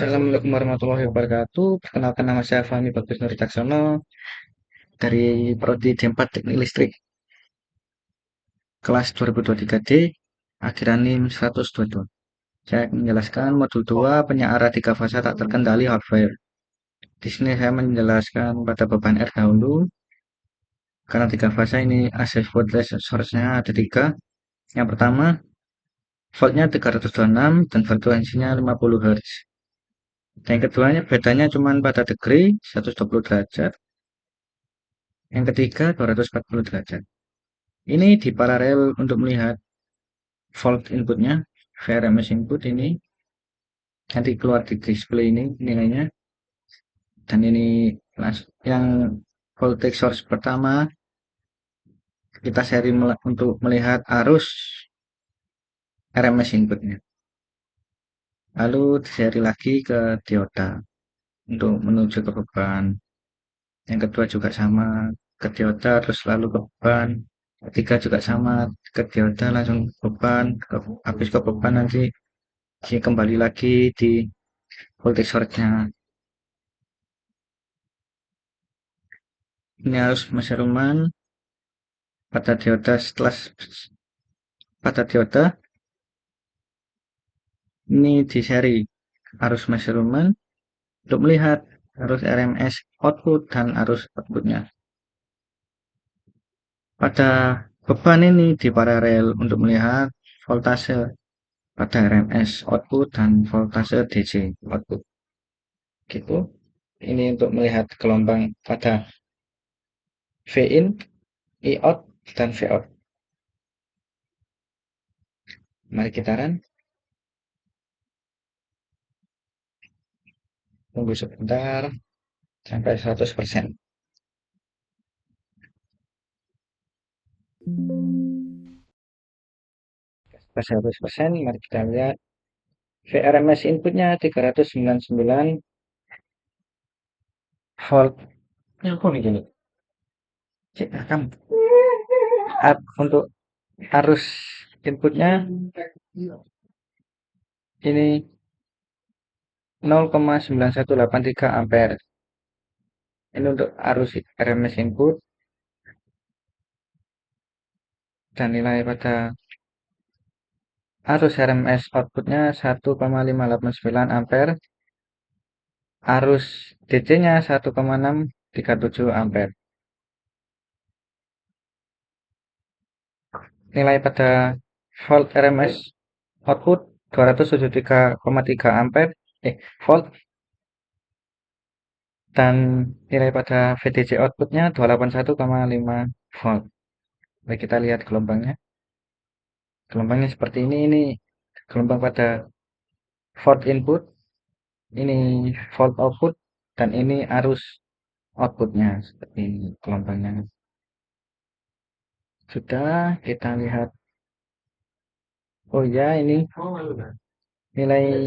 Assalamualaikum warahmatullahi wabarakatuh. Perkenalkan nama saya Fahmi Bagus Nur Caksono dari Prodi D4 Teknik Listrik kelas 2023D akhiran NIM 122. Saya akan menjelaskan modul 2 penyeara 3 fase tak terkendali hardware. Di sini saya menjelaskan pada beban R dahulu. Karena 3 fase ini AC voltage source-nya ada 3. Yang pertama, voltnya 326 dan frekuensinya 50 Hz. Dan yang keduanya bedanya cuma pada degree 120 derajat. Yang ketiga 240 derajat. Ini di paralel untuk melihat volt inputnya, VRMS input ini nanti keluar di display ini nilainya. Dan ini yang voltage source pertama kita seri untuk melihat arus RMS inputnya. Lalu seri lagi ke dioda untuk menuju ke beban. Yang kedua juga sama ke dioda terus lalu ke beban. Ketiga juga sama ke dioda langsung beban, habis ke beban nanti kembali lagi di voltage source-nya. Ini harus measurement pada dioda pada dioda ini di seri arus measurement untuk melihat arus RMS output dan arus outputnya. Pada beban ini di paralel untuk melihat voltase pada RMS output dan voltase DC output. Gitu. Ini untuk melihat gelombang pada V-in, I-out, dan V-out. Mari kita run. Tunggu sebentar sampai 100%. Pas 100%, mari kita lihat VRMS inputnya 399 volt. Ya, kok gini? Cek rekam. Untuk arus inputnya ini 0,9183 ampere. Ini untuk arus RMS input dan nilai pada arus RMS outputnya 1,589 ampere. Arus DC-nya 1,637 ampere. Nilai pada volt RMS output 273,3 ampere volt dan nilai pada VDC outputnya 281,5 volt. Baik, kita lihat gelombangnya. Gelombangnya seperti ini gelombang pada volt input, ini volt output, dan ini arus outputnya seperti ini gelombangnya. Sudah kita lihat. Oh ya, ini nilai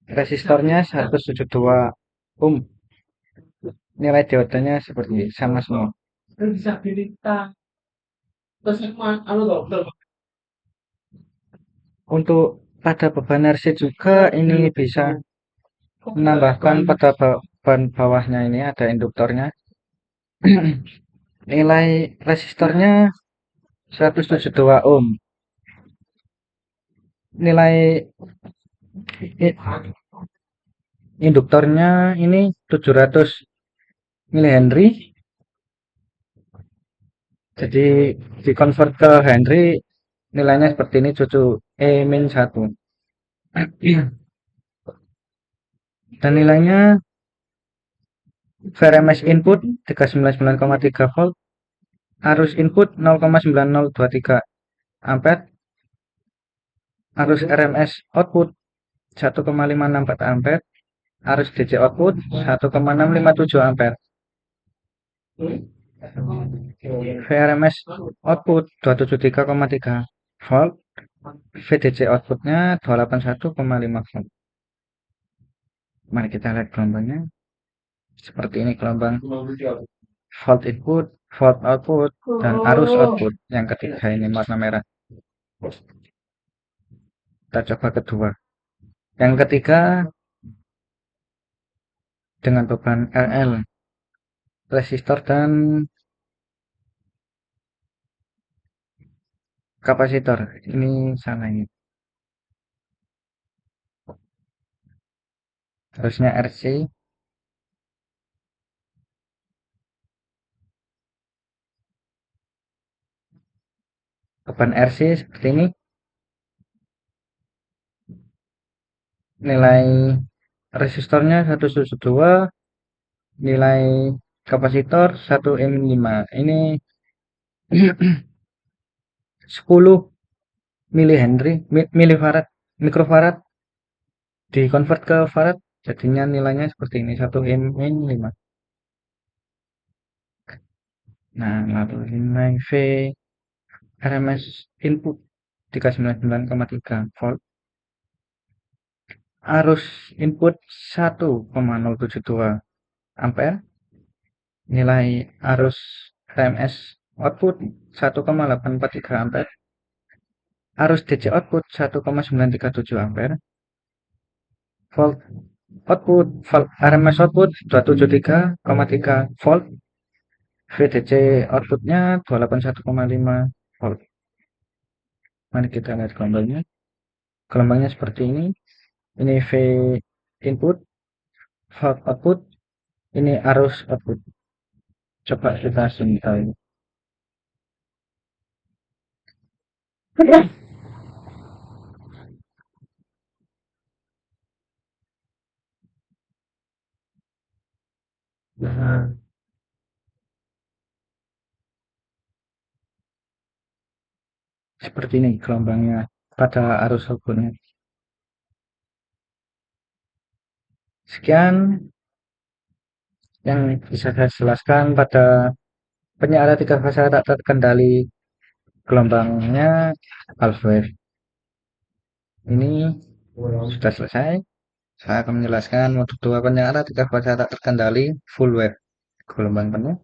resistornya 172 ohm. Nilai diodanya seperti ini, sama semua. Untuk pada beban RC juga ini bisa menambahkan pada beban bawahnya ini ada induktornya. Nilai resistornya 172 ohm. Nilai induktornya ini 700 mH. Jadi dikonvert ke Henry nilainya seperti ini, cucu E-1. Dan nilainya VRMS input 399,3 volt, arus input 0,9023 ampere, arus RMS output 1,564 ampere, arus DC output 1,657 ampere. VRMS output 273,3 volt, VDC outputnya 281,5 volt. Mari kita lihat gelombangnya. Seperti ini gelombang volt input, volt output, dan arus output. Yang ketiga ini warna merah. Kita coba kedua. Yang ketiga dengan beban RL, resistor dan kapasitor. Ini salah ini. Harusnya RC, beban RC seperti ini. Nilai resistornya 1,2, nilai kapasitor 1 M5. Ini 10 milihenry, milifarad, mikrofarad dikonvert ke farad, jadinya nilainya seperti ini, 1 M-5. Nah, lalu nilai V RMS input 399,3 volt. Arus input 1,072 ampere. Nilai arus RMS output 1,843 ampere. Arus DC output 1,937 ampere. Volt output, volt RMS output 273,3 volt. VDC outputnya 281,5 volt. Mari kita lihat gelombangnya. Gelombangnya seperti ini. Ini V input, volt output, ini arus output. Coba kita sintai. Nah, seperti ini gelombangnya pada arus outputnya. Sekian yang bisa saya jelaskan pada penyiaran 3 fase tak terkendali gelombangnya half wave. Ini sudah selesai. Saya akan menjelaskan modul 2 penyiaran 3 fase tak terkendali full wave gelombang penuh.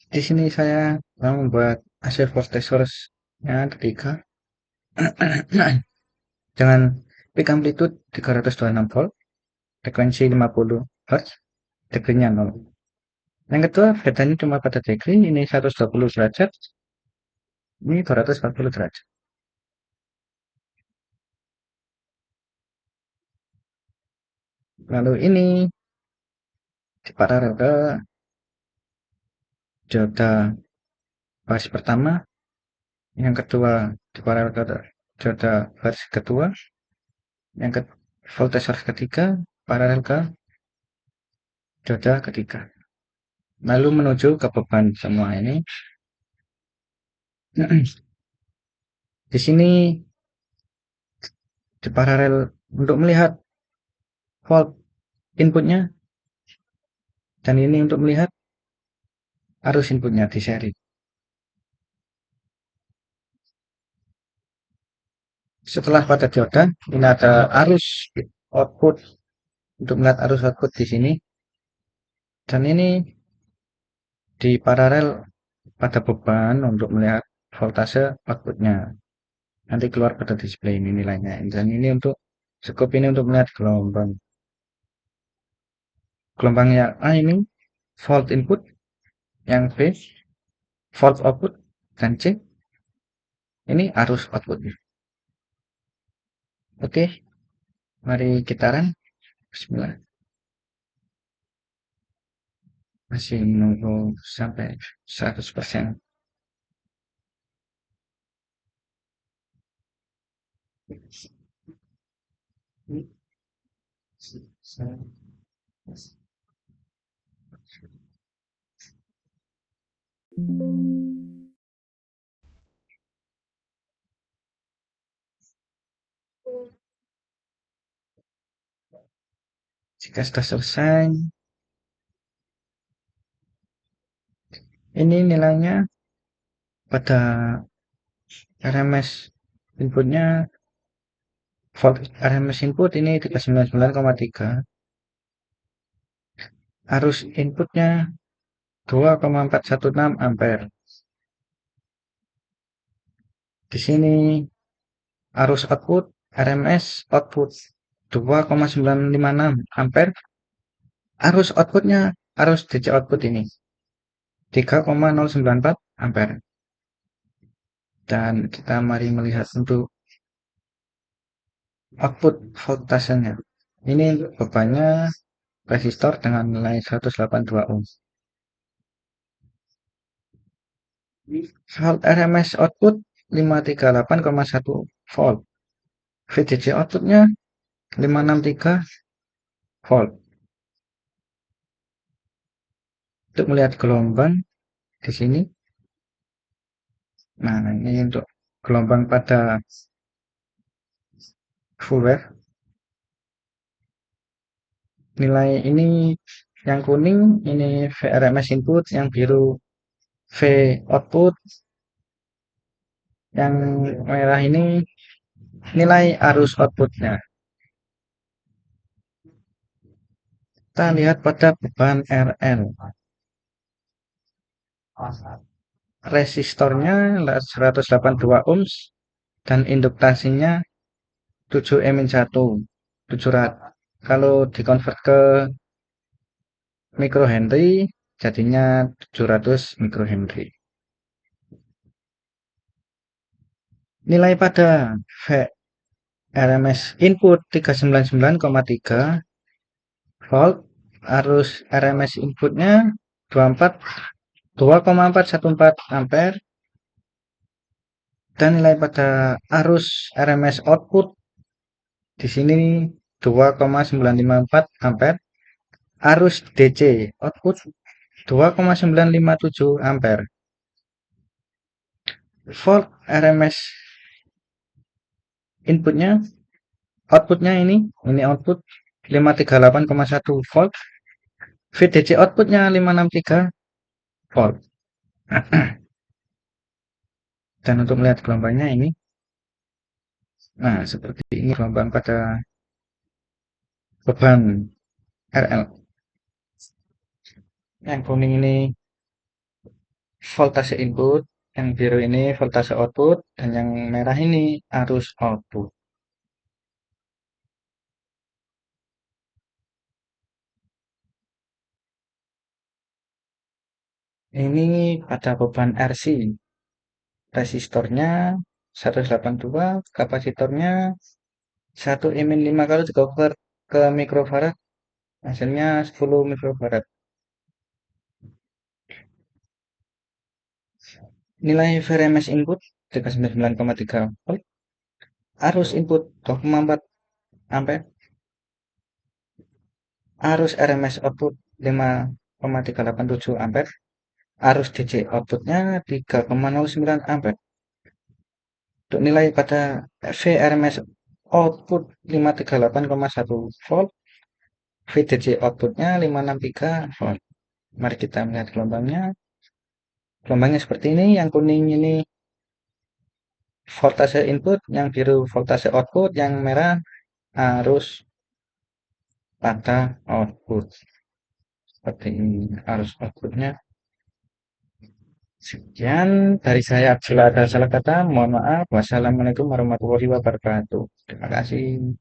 Di sini saya membuat hasil voltage source-nya ketiga dengan peak amplitude 326 volt, frekuensi 50 Hz, degree-nya 0. Yang kedua, bedanya cuma pada degree, ini 120 derajat, ini 240 derajat. Lalu ini diparalel ke dioda baris pertama, yang kedua diparalel ke dioda baris kedua, yang ke voltage source ketiga paralel ke dioda ketiga. Lalu menuju ke beban semua ini. Di sini di paralel untuk melihat volt inputnya, dan ini untuk melihat arus inputnya di seri. Setelah pada dioda, ini ada arus output untuk melihat arus output di sini, dan ini di paralel pada beban untuk melihat voltase outputnya. Nanti keluar pada display ini nilainya, dan ini untuk scope ini untuk melihat gelombang. Gelombang yang A ini volt input, yang B volt output, dan C ini arus outputnya. Oke, mari kita run. Bismillah. Masih menunggu sampai 100%. Jika sudah selesai, ini nilainya pada RMS inputnya, volt RMS input ini 399,3, arus inputnya 2,416 ampere. Di sini arus output RMS output 2,956 ampere, arus DC output ini 3,094 ampere. Dan kita mari melihat untuk output voltasenya. Ini untuk bebannya resistor dengan nilai 182 ohm. Volt RMS output 538,1 volt. VDC outputnya 563 volt. Untuk melihat gelombang di sini, nah ini untuk gelombang pada full wave. Nilai ini yang kuning ini VRMS input, yang biru V output, yang merah ini nilai arus outputnya. Kita lihat pada beban RL. Resistornya 182 ohms dan induktasinya 7 min 1, 700. Kalau dikonvert ke microhenry jadinya 700 microhenry. Nilai pada VRMS input 399,3 volt, arus RMS inputnya 2,414 ampere, dan nilai pada arus RMS output di sini 2,954 ampere, arus DC output 2,957 ampere. Volt RMS outputnya ini output 538,1 volt, VDC outputnya 563 volt. Dan untuk melihat gelombangnya ini, nah seperti ini gelombang pada beban RL. Yang kuning ini voltase input, yang biru ini voltase output, dan yang merah ini arus output. Ini pada beban RC, resistornya 182, kapasitornya 1 min 5, kalau dikonvert ke mikrofarad hasilnya 10 mikrofarad. Nilai VRMS input 39,3 volt, arus input 2,4 ampere, arus RMS output 5,387 ampere, arus DC outputnya 3,09 ampere. Untuk nilai pada VRMS output 538,1 volt, VDC outputnya 563 volt. Mari kita melihat gelombangnya. Gelombangnya seperti ini, yang kuning ini voltase input, yang biru voltase output, yang merah arus pada output. Seperti ini arus outputnya. Sekian dari saya. Bila ada salah kata, mohon maaf. Wassalamualaikum warahmatullahi wabarakatuh. Terima kasih.